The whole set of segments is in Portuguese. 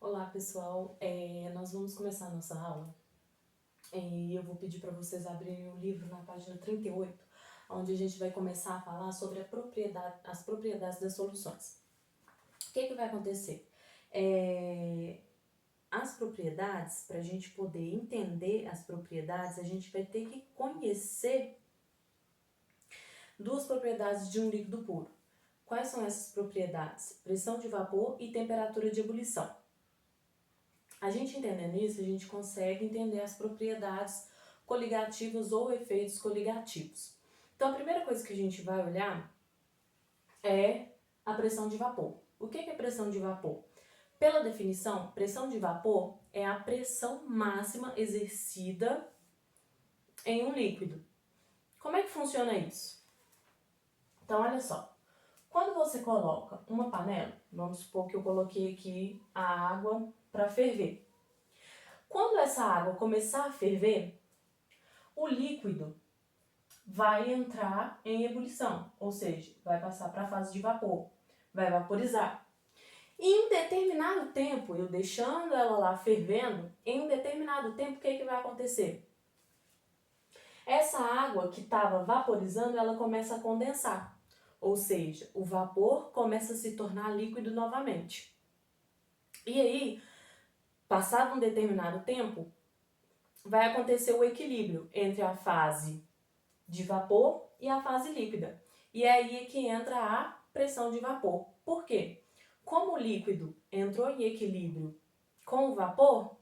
Olá pessoal, nós vamos começar a nossa aula e eu vou pedir para vocês abrirem o livro na página 38, onde a gente vai começar a falar sobre as propriedades das soluções. O que vai acontecer? As propriedades, para a gente poder entender as propriedades, a gente vai ter que conhecer duas propriedades de um líquido puro. Quais são essas propriedades? Pressão de vapor e temperatura de ebulição. A gente entendendo isso, a gente consegue entender as propriedades coligativas ou efeitos coligativos. Então, a primeira coisa que a gente vai olhar é a pressão de vapor. O que é pressão de vapor? Pela definição, pressão de vapor é a pressão máxima exercida em um líquido. Como é que funciona isso? Então, olha só. Quando você coloca uma panela, vamos supor que eu coloquei aqui a água para ferver. Quando essa água começar a ferver, o líquido vai entrar em ebulição, ou seja, vai passar para a fase de vapor, vai vaporizar. E em um determinado tempo, eu deixando ela lá fervendo, em um determinado tempo, o que vai acontecer? Essa água que estava vaporizando, ela começa a condensar, ou seja, o vapor começa a se tornar líquido novamente. E aí, passado um determinado tempo, vai acontecer o equilíbrio entre a fase de vapor e a fase líquida. E é aí que entra a pressão de vapor. Por quê? Como o líquido entrou em equilíbrio com o vapor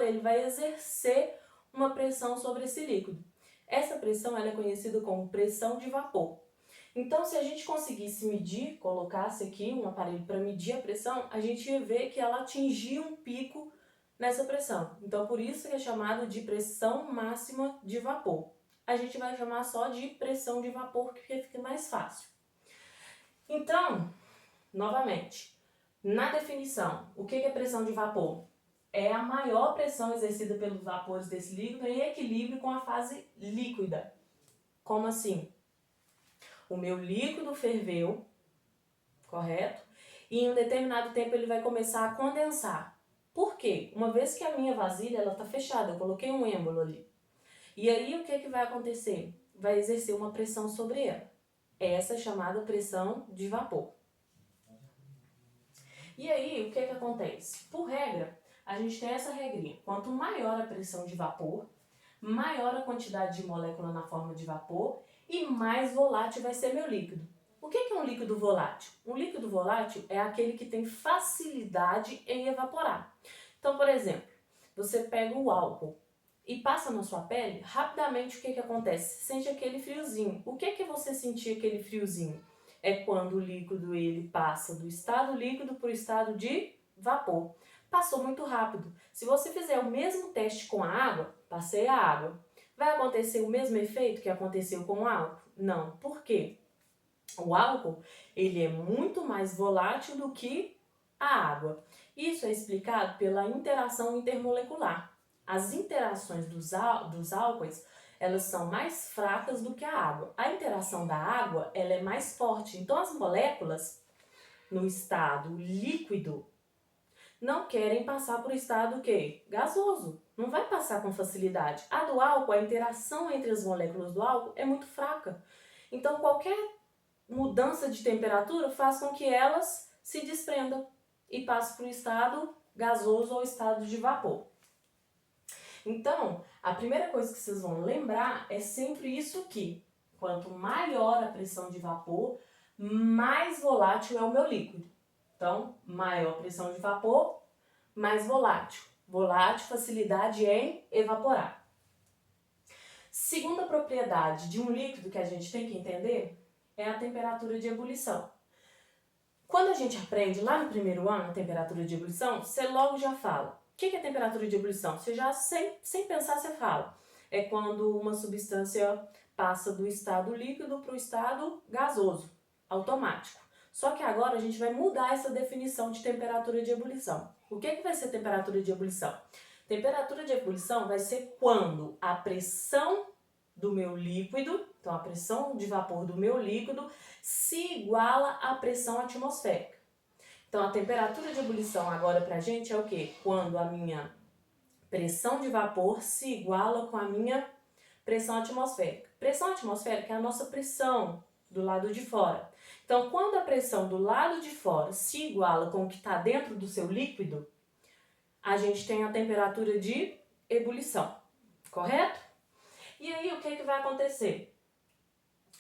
ele vai exercer uma pressão sobre esse líquido. Essa pressão ela é conhecida como pressão de vapor. Então, se a gente conseguisse medir, colocasse aqui um aparelho para medir a pressão, a gente ia ver que ela atingia um pico nessa pressão. Então, por isso que é chamado de pressão máxima de vapor. A gente vai chamar só de pressão de vapor, porque fica mais fácil. Então, novamente, na definição, o que é pressão de vapor? É a maior pressão exercida pelos vapores desse líquido em equilíbrio com a fase líquida. Como assim? O meu líquido ferveu, correto? E em um determinado tempo ele vai começar a condensar. Por quê? Uma vez que a minha vasilha está fechada, eu coloquei um êmbolo ali. E aí o que vai acontecer? Vai exercer uma pressão sobre ela. Essa é chamada pressão de vapor. E aí o que acontece? Por regra, a gente tem essa regrinha. Quanto maior a pressão de vapor, maior a quantidade de molécula na forma de vapor e mais volátil vai ser meu líquido. O que é um líquido volátil? Um líquido volátil é aquele que tem facilidade em evaporar. Então, por exemplo, você pega o álcool e passa na sua pele, rapidamente o que acontece? Sente aquele friozinho. O que é você sentir aquele friozinho? É quando o líquido ele passa do estado líquido para o estado de vapor. Passou muito rápido. Se você fizer o mesmo teste com a água, passei a água, vai acontecer o mesmo efeito que aconteceu com o álcool? Não. Por quê? O álcool ele é muito mais volátil do que a água. Isso é explicado pela interação intermolecular. As interações dos álcoois elas são mais fracas do que a água. A interação da água ela é mais forte. Então as moléculas no estado líquido não querem passar para o estado quê? Gasoso. Não vai passar com facilidade. A do álcool, a interação entre as moléculas do álcool é muito fraca. Então qualquer mudança de temperatura faz com que elas se desprendam e passem para o estado gasoso ou estado de vapor. Então, a primeira coisa que vocês vão lembrar é sempre isso aqui. Quanto maior a pressão de vapor, mais volátil é o meu líquido. Então, maior pressão de vapor, mais volátil. Volátil, facilidade em evaporar. Segunda propriedade de um líquido que a gente tem que entender é a temperatura de ebulição. Quando a gente aprende lá no primeiro ano a temperatura de ebulição, você logo já fala. O que é temperatura de ebulição? Você já, sem pensar, você fala. É quando uma substância passa do estado líquido para o estado gasoso, automático. Só que agora a gente vai mudar essa definição de temperatura de ebulição. O que vai ser temperatura de ebulição? Temperatura de ebulição vai ser quando a pressão do meu líquido, então a pressão de vapor do meu líquido, se iguala à pressão atmosférica. Então, a temperatura de ebulição agora pra gente é o quê? Quando a minha pressão de vapor se iguala com a minha pressão atmosférica. Pressão atmosférica é a nossa pressão do lado de fora. Então, quando a pressão do lado de fora se iguala com o que está dentro do seu líquido, a gente tem a temperatura de ebulição, correto? E aí, o que vai acontecer?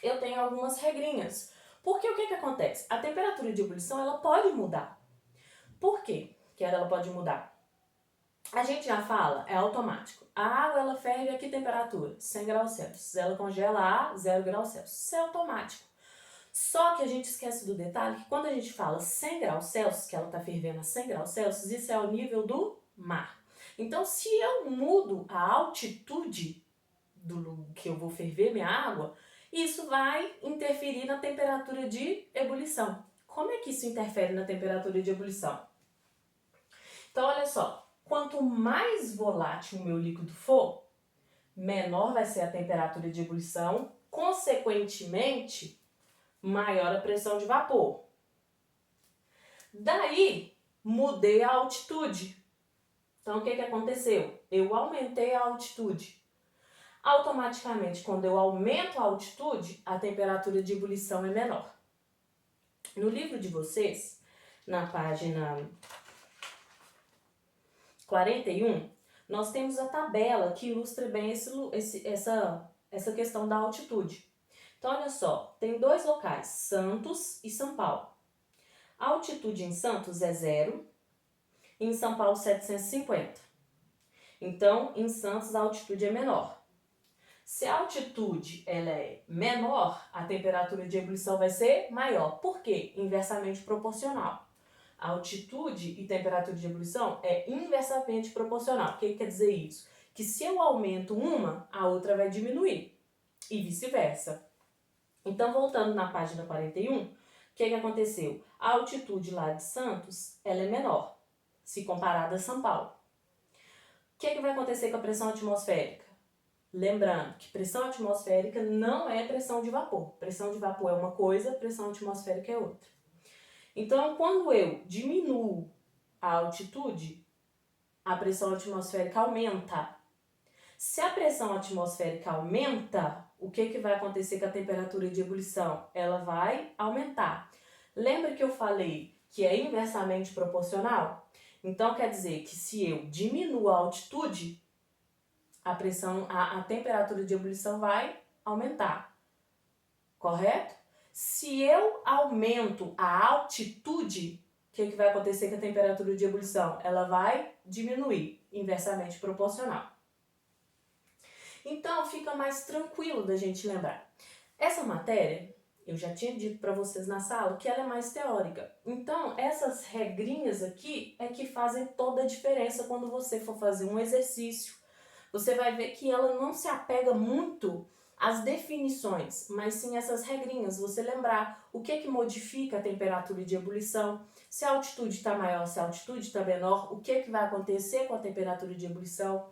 Eu tenho algumas regrinhas. Porque o que acontece? A temperatura de ebulição, ela pode mudar. Por quê que ela pode mudar? A gente já fala, é automático. A água, ela ferve a que temperatura? 100 graus Celsius. Ela congela a 0 graus Celsius. Isso é automático. Só que a gente esquece do detalhe que quando a gente fala 100 graus Celsius, que ela está fervendo a 100 graus Celsius, isso é o nível do mar. Então, se eu mudo a altitude do que eu vou ferver minha água, isso vai interferir na temperatura de ebulição. Como é que isso interfere na temperatura de ebulição? Então, olha só, quanto mais volátil o meu líquido for, menor vai ser a temperatura de ebulição, consequentemente, maior a pressão de vapor. Daí, mudei a altitude. Então, o que aconteceu? Eu aumentei a altitude. Automaticamente, quando eu aumento a altitude, a temperatura de ebulição é menor. No livro de vocês, na página 41, nós temos a tabela que ilustra bem essa questão da altitude. Então, olha só, tem dois locais, Santos e São Paulo. A altitude em Santos é 0 e em São Paulo 750. Então, em Santos a altitude é menor. Se a altitude ela é menor, a temperatura de ebulição vai ser maior. Por quê? Inversamente proporcional. A altitude e temperatura de ebulição é inversamente proporcional. O que quer dizer isso? Que se eu aumento uma, a outra vai diminuir. E vice-versa. Então, voltando na página 41, o que aconteceu? A altitude lá de Santos ela é menor, se comparada a São Paulo. O que vai acontecer com a pressão atmosférica? Lembrando que pressão atmosférica não é pressão de vapor. Pressão de vapor é uma coisa, pressão atmosférica é outra. Então, quando eu diminuo a altitude, a pressão atmosférica aumenta. Se a pressão atmosférica aumenta, o que vai acontecer com a temperatura de ebulição? Ela vai aumentar. Lembra que eu falei que é inversamente proporcional? Então, quer dizer que se eu diminuo a altitude, a temperatura de ebulição vai aumentar, correto? Se eu aumento a altitude, o que vai acontecer com a temperatura de ebulição? Ela vai diminuir, inversamente proporcional. Então, fica mais tranquilo da gente lembrar. Essa matéria, eu já tinha dito para vocês na sala que ela é mais teórica. Então, essas regrinhas aqui é que fazem toda a diferença quando você for fazer um exercício. Você vai ver que ela não se apega muito às definições, mas sim essas regrinhas. Você lembrar o que modifica a temperatura de ebulição, se a altitude está maior, se a altitude está menor, o que vai acontecer com a temperatura de ebulição.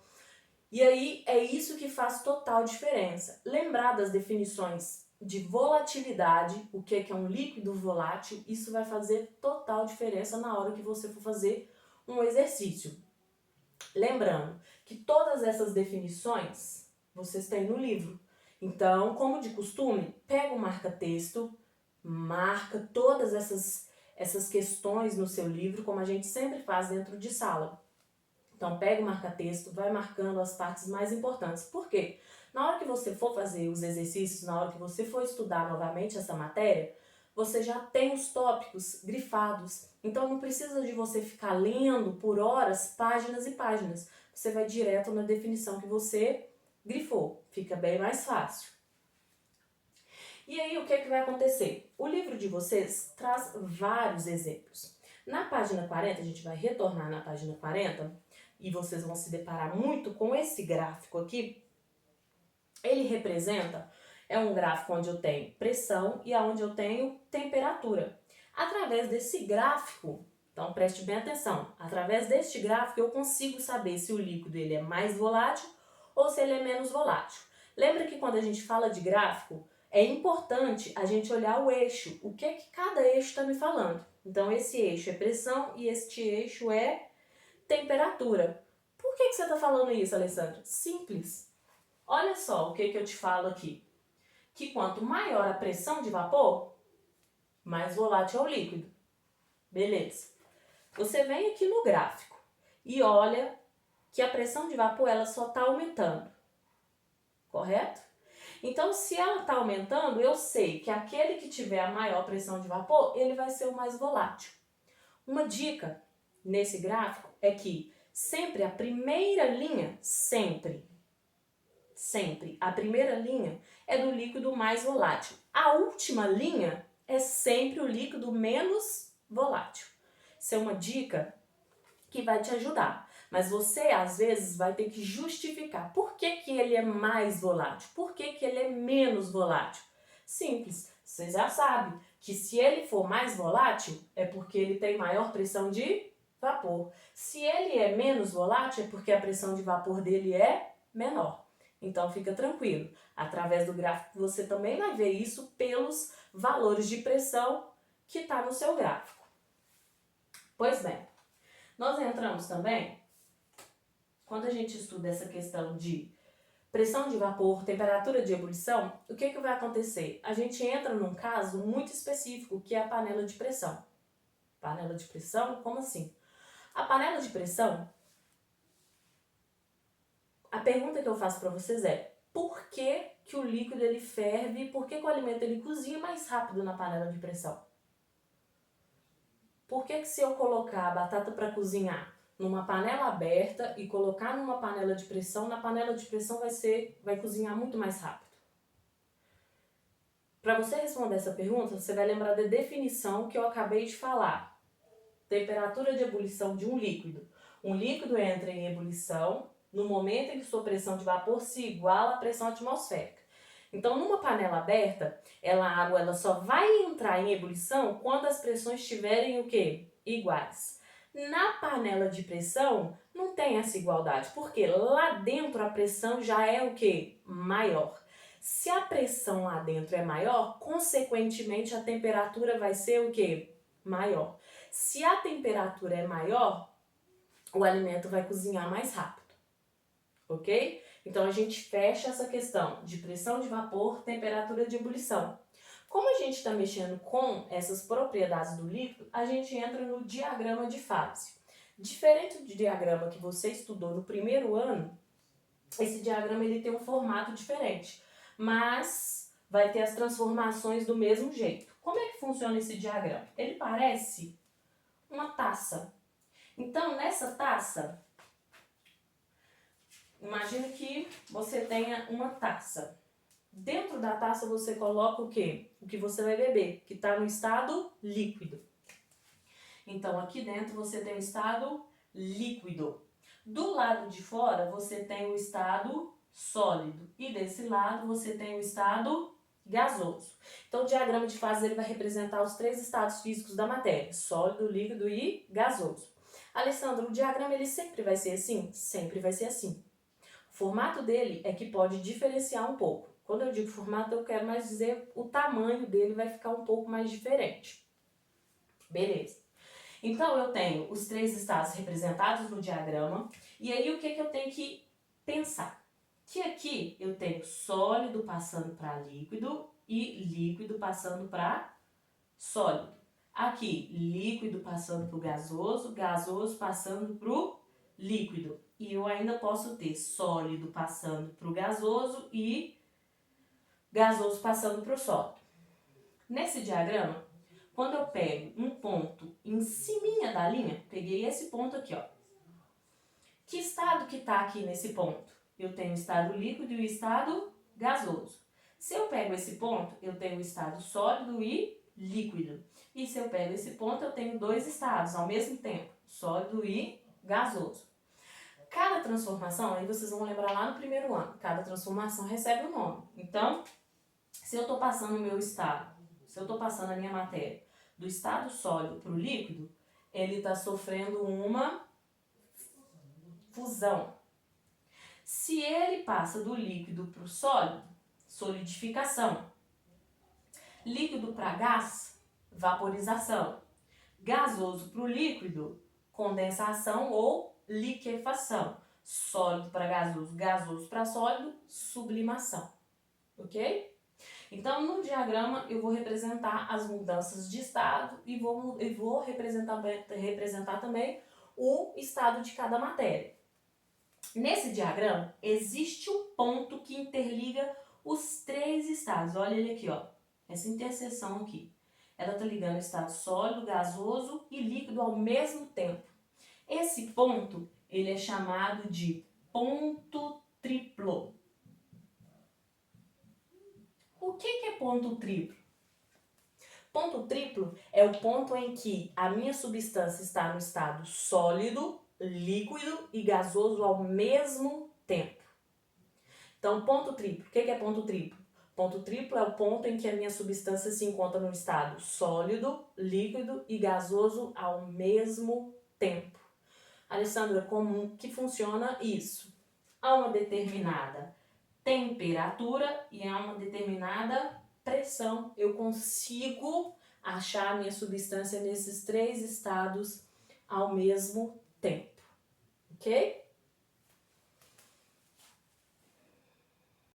E aí é isso que faz total diferença. Lembrar das definições de volatilidade, o que é um líquido volátil, isso vai fazer total diferença na hora que você for fazer um exercício. Lembrando que todas essas definições vocês têm no livro. Então, como de costume, pega o marca-texto, marca todas essas questões no seu livro, como a gente sempre faz dentro de sala. Então, pega o marca-texto, vai marcando as partes mais importantes. Por quê? Na hora que você for fazer os exercícios, na hora que você for estudar novamente essa matéria, você já tem os tópicos grifados. Então, não precisa de você ficar lendo por horas, páginas e páginas. Você vai direto na definição que você grifou. Fica bem mais fácil. E aí, o que vai acontecer? O livro de vocês traz vários exemplos. Na página 40, a gente vai retornar na página 40, e vocês vão se deparar muito com esse gráfico aqui. Ele representa, é um gráfico onde eu tenho pressão e onde eu tenho temperatura. Através desse gráfico, então preste bem atenção, através deste gráfico eu consigo saber se o líquido ele é mais volátil ou se ele é menos volátil. Lembra que quando a gente fala de gráfico, é importante a gente olhar o eixo, o que cada eixo está me falando. Então, esse eixo é pressão e este eixo é temperatura. Por que você está falando isso, Alessandra? Simples. Olha só o que eu te falo aqui. Que quanto maior a pressão de vapor, mais volátil é o líquido. Beleza. Você vem aqui no gráfico e olha que a pressão de vapor ela só está aumentando. Correto? Então, se ela está aumentando, eu sei que aquele que tiver a maior pressão de vapor, ele vai ser o mais volátil. Uma dica nesse gráfico é que sempre a primeira linha, sempre, a primeira linha é do líquido mais volátil. A última linha é sempre o líquido menos volátil. Isso é uma dica que vai te ajudar. Mas você, às vezes, vai ter que justificar por que ele é mais volátil, por que ele é menos volátil. Simples, você já sabe que se ele for mais volátil, é porque ele tem maior pressão de vapor. Se ele é menos volátil, é porque a pressão de vapor dele é menor. Então, fica tranquilo. Através do gráfico, você também vai ver isso pelos valores de pressão que está no seu gráfico. Pois bem, nós entramos também, quando a gente estuda essa questão de pressão de vapor, temperatura de ebulição, o que vai acontecer? A gente entra num caso muito específico, que é a panela de pressão. Panela de pressão? Como assim? A panela de pressão, a pergunta que eu faço para vocês é, por que o líquido ele ferve, por que o alimento ele cozinha mais rápido na panela de pressão? Por que se eu colocar a batata para cozinhar numa panela aberta e colocar numa panela de pressão, na panela de pressão vai cozinhar muito mais rápido? Para você responder essa pergunta, você vai lembrar da definição que eu acabei de falar. Temperatura de ebulição de um líquido. Um líquido entra em ebulição no momento em que sua pressão de vapor se iguala à pressão atmosférica. Então, numa panela aberta, a água ela só vai entrar em ebulição quando as pressões estiverem o quê? Iguais. Na panela de pressão, não tem essa igualdade, porque lá dentro a pressão já é o quê? Maior. Se a pressão lá dentro é maior, consequentemente a temperatura vai ser o quê? Maior. Se a temperatura é maior, o alimento vai cozinhar mais rápido. Ok? Então, a gente fecha essa questão de pressão de vapor, temperatura de ebulição. Como a gente está mexendo com essas propriedades do líquido, a gente entra no diagrama de fase. Diferente do diagrama que você estudou no primeiro ano, esse diagrama ele tem um formato diferente, mas vai ter as transformações do mesmo jeito. Como é que funciona esse diagrama? Ele parece uma taça. Então, nessa taça, imagina que você tenha uma taça. Dentro da taça você coloca o quê? O que você vai beber, que está no estado líquido. Então, aqui dentro você tem o estado líquido. Do lado de fora você tem o estado sólido. E desse lado você tem o estado gasoso. Então, o diagrama de fase ele vai representar os três estados físicos da matéria: sólido, líquido e gasoso. Alessandro, o diagrama ele sempre vai ser assim? Sempre vai ser assim. O formato dele é que pode diferenciar um pouco. Quando eu digo formato, eu quero mais dizer o tamanho dele vai ficar um pouco mais diferente. Beleza. Então, eu tenho os três estados representados no diagrama. E aí, o que eu tenho que pensar? Que aqui eu tenho sólido passando para líquido e líquido passando para sólido. Aqui, líquido passando para o gasoso, gasoso passando para o líquido. E eu ainda posso ter sólido passando para o gasoso e gasoso passando para o sólido. Nesse diagrama, quando eu pego um ponto em cima da linha, peguei esse ponto aqui, ó. Que estado que está aqui nesse ponto? Eu tenho o estado líquido e o estado gasoso. Se eu pego esse ponto, eu tenho o estado sólido e líquido. E se eu pego esse ponto, eu tenho dois estados ao mesmo tempo, sólido e gasoso. Cada transformação, aí vocês vão lembrar lá no primeiro ano, cada transformação recebe um nome. Então, se eu estou passando o meu estado, se eu estou passando a minha matéria do estado sólido para o líquido, ele está sofrendo uma fusão. Se ele passa do líquido para o sólido, solidificação. Líquido para gás, vaporização. Gasoso para o líquido, condensação ou liquefação. Sólido para gasoso, gasoso para sólido, sublimação. Ok? Então, no diagrama, eu vou representar as mudanças de estado e vou representar também o estado de cada matéria. Nesse diagrama, existe um ponto que interliga os três estados. Olha ele aqui, ó. Essa interseção aqui. Ela está ligando o estado sólido, gasoso e líquido ao mesmo tempo. Esse ponto, ele é chamado de ponto triplo. O que é ponto triplo? Ponto triplo é o ponto em que a minha substância está no estado sólido, líquido e gasoso ao mesmo tempo. Então, ponto triplo. O que é ponto triplo? Ponto triplo é o ponto em que a minha substância se encontra no estado sólido, líquido e gasoso ao mesmo tempo. Alessandra, como que funciona isso? A uma determinada temperatura e a uma determinada pressão, eu consigo achar a minha substância nesses três estados ao mesmo tempo, ok?